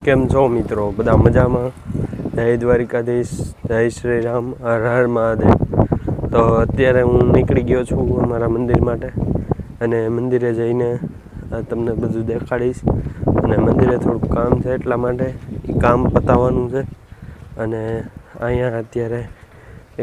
કેમ છો મિત્રો? બધા મજામાં? જય દ્વારિકાધીશ, જય શ્રી રામ, હર હર મહાદેવ. તો અત્યારે હું નીકળી ગયો છું અમારા મંદિર માટે, અને મંદિરે જઈને તમને બધું દેખાડીશ. અને મંદિરે થોડુંક કામ છે, એટલા માટે એ કામ પતાવવાનું છે. અને અહીંયા અત્યારે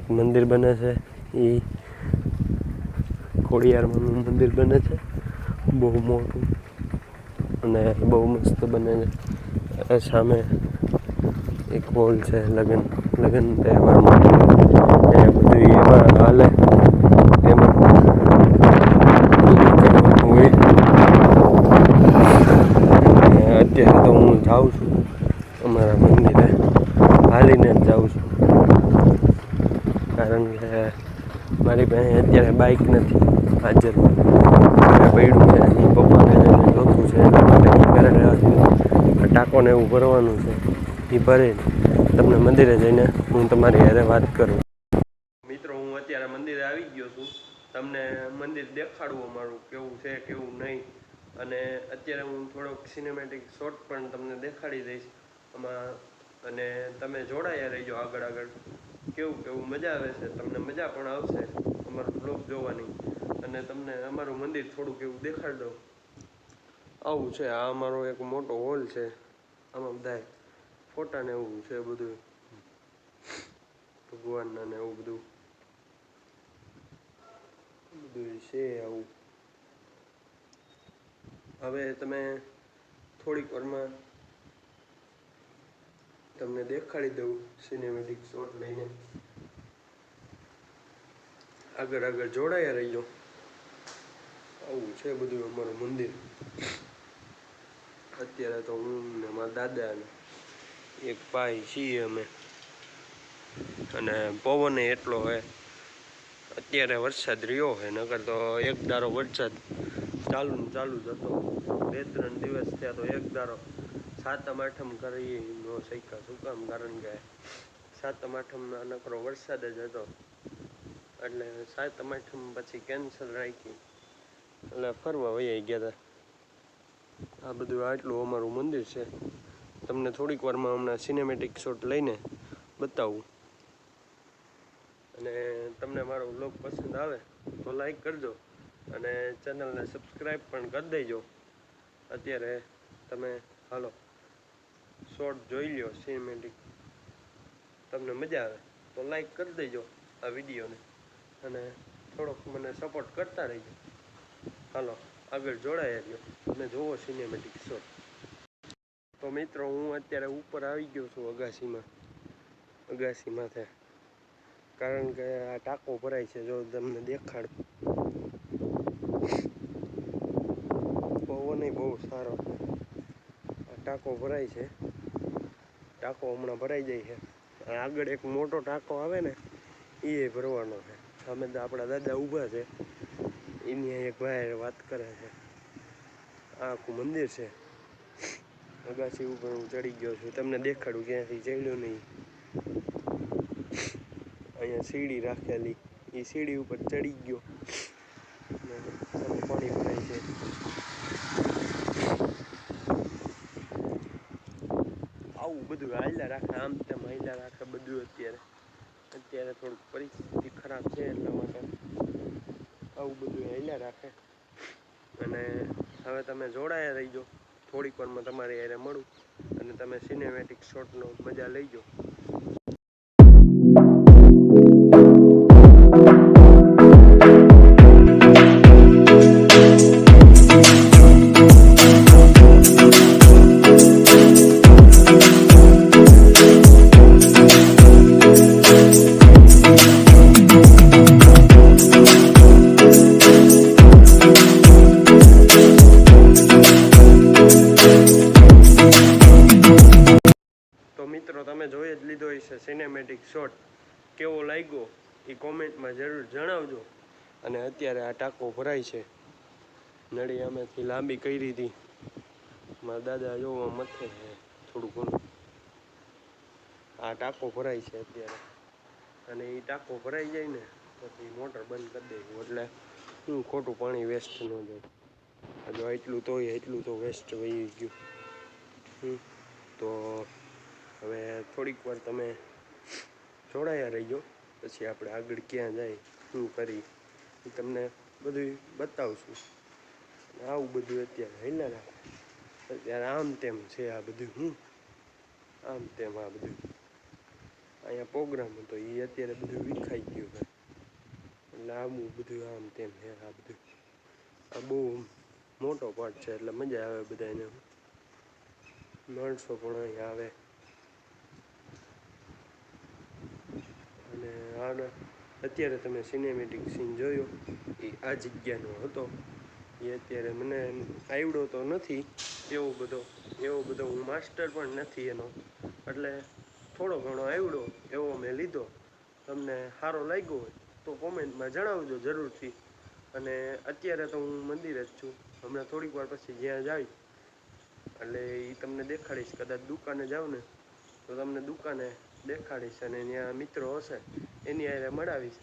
એક મંદિર બને છે, એ ખોડિયારમાંનું મંદિર બને છે, બહુ મોટું અને બહુ મસ્ત બને છે. સામે એક હોલ છે, લગ્ન તહેવારમાં એ બધું એમાં હાલે, એમાં હોય. અત્યારે તો હું જાઉં છું અમારા મંદિરે, હાલીને જ જાઉં છું, કારણ કે મારી પાસે અત્યારે બાઇક નથી હાજરમાં. પડ્યું છે, એની પપ્પાને જોતું છે, એટલા માટે ઘરે ટાંકોને એવું ભરવાનું છે. એ ભરીને તમને મંદિરે જઈને હું તમારી હારે વાત કરું. મિત્રો, હું અત્યારે મંદિરે આવી ગયો છું. તમને મંદિર દેખાડવું અમારું કેવું છે, કેવું નહીં. અને અત્યારે હું થોડોક સિનેમેટિક શોટ પણ તમને દેખાડી દઈશ આમાં. અને તમે જોડાયા રહીજો આગળ. કેવું મજા આવે છે, તમને મજા પણ આવશે અમારો બ્લોગ જોવાની. અને તમને અમારું મંદિર થોડુંક એવું દેખાડી દઉં. આવું છે, આ અમારો એક મોટો હોલ છે. આમાં બધા ફોટા ને એવું છે, બધું ભગવાનના ને એવું બધું છે. આવું હવે તમે થોડીક વારમાં તમને દેખાડી દઉં સિનેમેટિક શોટ લઈને. આગળ જોડાયા રહીજો. આવું છે બધું અમારું મંદિર. અત્યારે તો હું ને મારા દાદા ને એક ભાઈ છીએ અમે. અને પવન એટલો હોય. અત્યારે વરસાદ રહ્યો હોય, નકર તો એક ધારો વરસાદ ચાલુ જ હતો. 2-3 દિવસ થયા તો એક ધારો. સાતમ આઠમ કરી ન શક્યા. શું કામ? કારણ કે સાતમ આઠમમાં નકરો વરસાદ જ હતો, એટલે સાતમ આઠમ પછી કેન્સલ રાખી, એટલે ફરવા વયા ગયા હતા. આ બધું આટલું અમારું મંદિર છે. તમને થોડીક વારમાં હમણાં સિનેમેટિક શોટ લઈને બતાવું. અને તમને મારો વ્લોગ પસંદ આવે તો લાઈક કરજો, અને ચેનલને સબસ્ક્રાઈબ પણ કરી દેજો. અત્યારે તમે હાલો શોર્ટ જોઈ લ્યો સિનેમેટિક. તમને મજા આવે તો લાઈક કરી દેજો આ વિડીયોને, અને થોડોક મને સપોર્ટ કરતા રહીજો. હાલો આગળ જોડાયા રહ્યો, તમે જોવો સિનેમેટિક શોટ. તો મિત્રો, હું અત્યારે ઉપર આવી ગયો છું અગાસી માથે, કારણ કે આ ટાંકો ભરાય છે. જો તમને દેખાડ, પવન બહુ સારો છે. આ ટાંકો ભરાય છે, ટાંકો હમણાં ભરાઈ જાય છે. આગળ એક મોટો ટાંકો આવે ને, એ ભરવાનો છે. સામે તો આપણા દાદા ઊભા છે, એની એક ભાઈ વાત કરે છે. આ આખું મંદિર છે. અગાસી ઉપર હું ચડી ગયો છું, તમને દેખાડું ક્યાંથી ચડ્યો નહીં. અહીંયા સીડી રાખેલી, એ સીડી ઉપર ચડી ગયો. પાણી ભરાય છે. આવું બધું હાલ્યા રાખે, આમ તેમ હાલ્યા રાખે બધું. અત્યારે થોડીક પરિસ્થિતિ ખરાબ છે, એટલા માટે આવું બધું હાલ્યા રાખે. અને હવે તમે જોડાયા રહીજો. થોડીક વારમાં તમારી હારે મળું, અને તમે સિનેમેટિક શોટનો મજા લઈજો. મિત્રો, તમે જોઈ જ લીધો હશે સિનેમેટિક શોટ. કેવો લાગ્યો એ કોમેન્ટમાં જરૂર જણાવજો. અને અત્યારે આ ટાંકો ભરાય છે. નળી આમેથી લાંબી કરી હતી. મારા દાદા જોવા મથે છે થોડું ઘણું. આ ટાંકો ભરાય છે અત્યારે, અને એ ટાંકો ભરાઈ જાય ને પછી મોટર બંધ કરી દઈશું, એટલે શું ખોટું પાણી વેસ્ટ ન જાય. જો એટલું તો વેસ્ટ વહી ગયું. તો તો હવે થોડીક વાર તમે જોડાયા રહીજો, પછી આપણે આગળ ક્યાં જાય શું કરી એ તમને બધું બતાવશું. આવું બધું અત્યારે હેલા રાખે, અત્યારે આમ તેમ છે આ બધું. આમ તેમ આ બધું અહીંયા પ્રોગ્રામ હતો એ અત્યારે બધું વિખાઈ ગયું છે. એટલે આવું બધું આમ તેમ છે આ બધું. આ બહુ મોટો પાર્ટ છે એટલે મજા આવે બધાને. માણસો પણ અહીં આવે અને આને અત્યારે તમે સિનેમેટિક સીન જોયો એ આ જગ્યાનો હતો. એ અત્યારે મને આવડો તો નથી એવો બધો હું માસ્ટર પણ નથી એનો, એટલે થોડો ઘણો આવડો એવો મેં લીધો. તમને સારો લાગ્યો હોય તો કોમેન્ટમાં જણાવજો જરૂરથી. અને અત્યારે તો હું મંદિર જ છું, હમણાં થોડીક વાર પછી જ્યાં જાય એટલે એ તમને દેખાડીશ. કદાચ દુકાને જાવ ને તો તમને દુકાને દેખાડીશ અને ત્યાં મિત્રો હશે એની હારે મળાવીશ.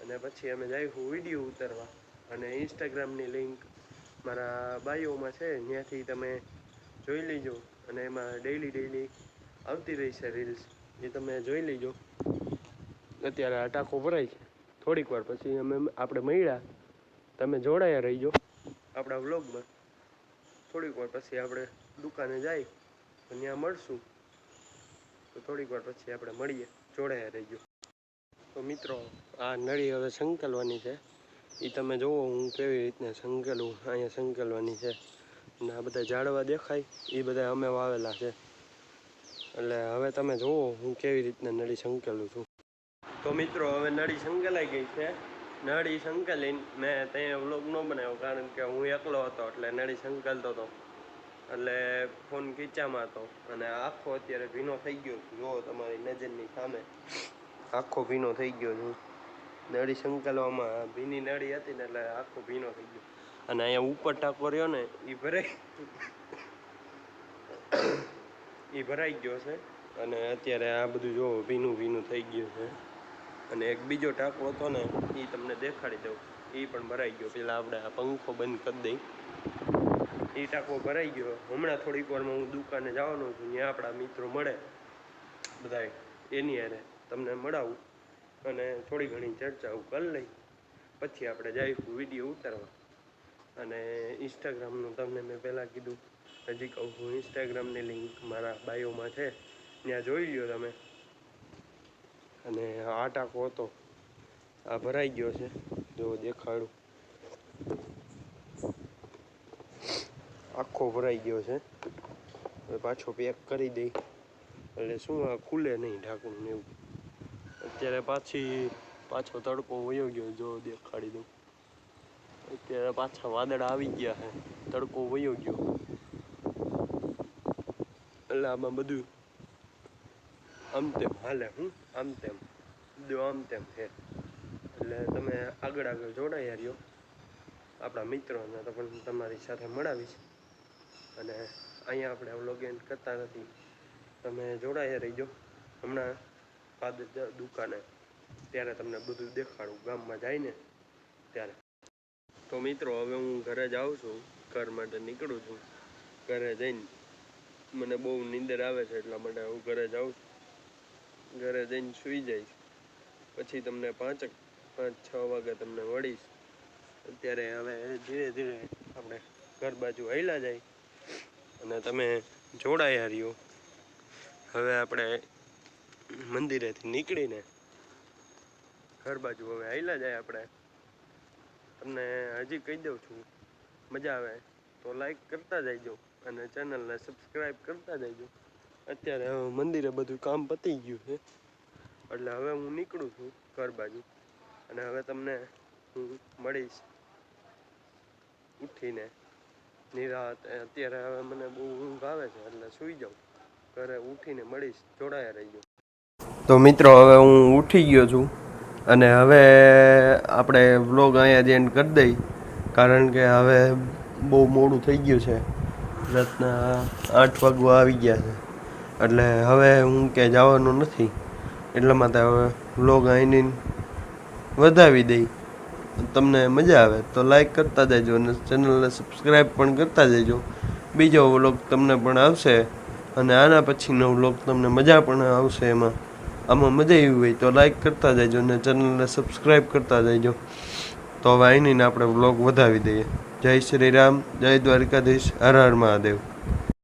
અને પછી અમે જઈશું વિડીયો ઉતારવા. અને ઇન્સ્ટાગ્રામની લિંક મારા બાયોમાં છે, ત્યાંથી તમે જોઈ લેજો. અને એમાં ડેઈલી આવતી રહેશે રીલ્સ, એ તમે જોઈ લેજો. અત્યારે આ ટાંકો ભરાય છે, થોડીક વાર પછી આપણે મળ્યા, તમે જોડાયા રહીજો આપણા વ્લોગમાં. થોડીક વાર પછી આપણે દુકાને જાય તો ત્યાં મળશું. તો થોડીક વાર પછી આપણે મળીએ, જોડાયા રહીજો. તો મિત્રો આ નળી હવે સંકલવાની છે, એ તમે જુઓ હું કેવી રીતના સંકલું. અહીંયા સંકલવાની છે અને આ બધા ઝાડવા દેખાય એ બધા અમે વાવેલા છે. એટલે હવે તમે જુઓ હું કેવી રીતના નળી સંકલું છું. તો મિત્રો હવે નળી સંકલાઈ ગઈ છે. નળી સંકલીને મેં ત્યાં વ્લોગ ન બનાવ્યો, કારણ કે હું એકલો હતો એટલે નળી સંકલતો હતો એટલે ફોન ખીચામાં હતો. અને આખો અત્યારે ભીનો થઈ ગયો, જુઓ તમારી નજરની સામે આખો ભીનો થઈ ગયો છું. નળી સંકલવામાં ભીની નળી હતી ને એટલે આખો ભીનો થઈ ગયો. અને અહીંયા ઉપર ટાંકો રહ્યો ને એ ભરાઈ ગયો છે. અને અત્યારે આ બધું જો ભીનું થઈ ગયું છે. અને એક બીજો ટાંકો હતો ને એ તમને દેખાડી દઉં, એ પણ ભરાઈ ગયો. પેલા આપણે આ પંખો બંધ કરી દઈ, એ ટાંકો ભરાઈ ગયો. હમણાં થોડીક વારમાં હું દુકાને જવાનો છું, ત્યાં આપણા મિત્રો મળે બધા, એની હારે તમને મળાવું અને થોડી ઘણી ચર્ચાઓ કરી લઈ. પછી આપણે જઈશું વિડીયો ઉતારવા. અને ઇન્સ્ટાગ્રામનું તમને મેં પહેલાં કીધું, હજી કહું છું, ઇન્સ્ટાગ્રામની લિંક મારા બાયોમાં છે, ત્યાં જોઈ લ્યો તમે. અને આ ટાંકો હતો આ ભરાઈ ગયો છે, જો દેખાડું, આખો ભરાઈ ગયો છે. હવે પાછો પેક કરી દઈ એટલે શું આ ખુલે નહીં ઢાંકણું ને એવું. અત્યારે પાછો તડકો વયો ગયો, જો દેખાડી દઉં. અત્યારે પાછા વાદળા આવી ગયા છે, તડકો વયો ગયો. એટલે આમાં બધું આમ તેમ હાલે, આમ તેમ છે. એટલે તમે આગળ જોડાયા રહ્યો. આપણા મિત્રોને તો પણ તમારી સાથે મળાવીશ. અને અહીંયા આપણે વ્લોગ એન્ડ કરતા નથી, તમે જોડાયા રહીજો. હમણાં દુકાને ત્યારે તમને બધું દેખાડું, ગામમાં જાય ને ત્યારે. તો મિત્રો હવે હું ઘરે જાઉં છું, ઘર માટે નીકળું છું. ઘરે જઈને મને બહુ નીંદર આવે છે, એટલા માટે હું ઘરે જાઉં છું. ઘરે જઈને સૂઈ જઈશ, પછી તમને 5-6 વાગે તમને મળીશ. અત્યારે હવે ધીરે ધીરે આપણે ઘર બાજુ હાલ્યા જાય અને તમે જોડાયા રહ્યો. હવે આપણે મંદિરેથી નીકળીને ઘર બાજુ હવે હાલ્યા જાય આપણે. તમને હજી કહી દઉં છું, મજા આવે તો લાઈક કરતા જજો અને ચેનલને સબસ્ક્રાઈબ કરતા જજો. અત્યારે હવે મંદિરે બધું કામ પતી ગયું છે, એટલે હવે હું નીકળું છું ઘર બાજુ. અને હવે તમને હું મળીશ ઉઠીને નિરાત. અત્યારે હવે મને બહુ ઊંઘ આવે છે એટલે સૂઈ જાઉં. ઘરે ઉઠીને મળીશ, જોડાયા રહીજો. તો મિત્રો હવે હું ઉઠી ગયો છું અને હવે આપણે વ્લોગ અહીંયા જ એન્ડ કરી દઈ, કારણ કે હવે બહુ મોડું થઈ ગયું છે. રાતના 8 વાગવા આવી ગયા છે, એટલે હવે હું ક્યાંય જવાનું નથી. એટલા માટે હવે વ્લોગ અહીંની વધાવી દઈ. તમને મજા આવે તો લાઈક કરતા જજો અને ચેનલને સબસ્ક્રાઈબ પણ કરતા જજો. બીજો વ્લોગ તમને પણ આવશે અને આના પછીનો વ્લોગ તમને મજા પણ આવશે. આમાં મજા આવી હોય તો લાઈક કરતા જજો અને ચેનલને સબસ્ક્રાઈબ કરતા જજો. તો હવે આવીને આપણે વ્લોગ વધાવી દઈએ. જય શ્રી રામ, જય દ્વારકાધીશ, હર હર મહાદેવ.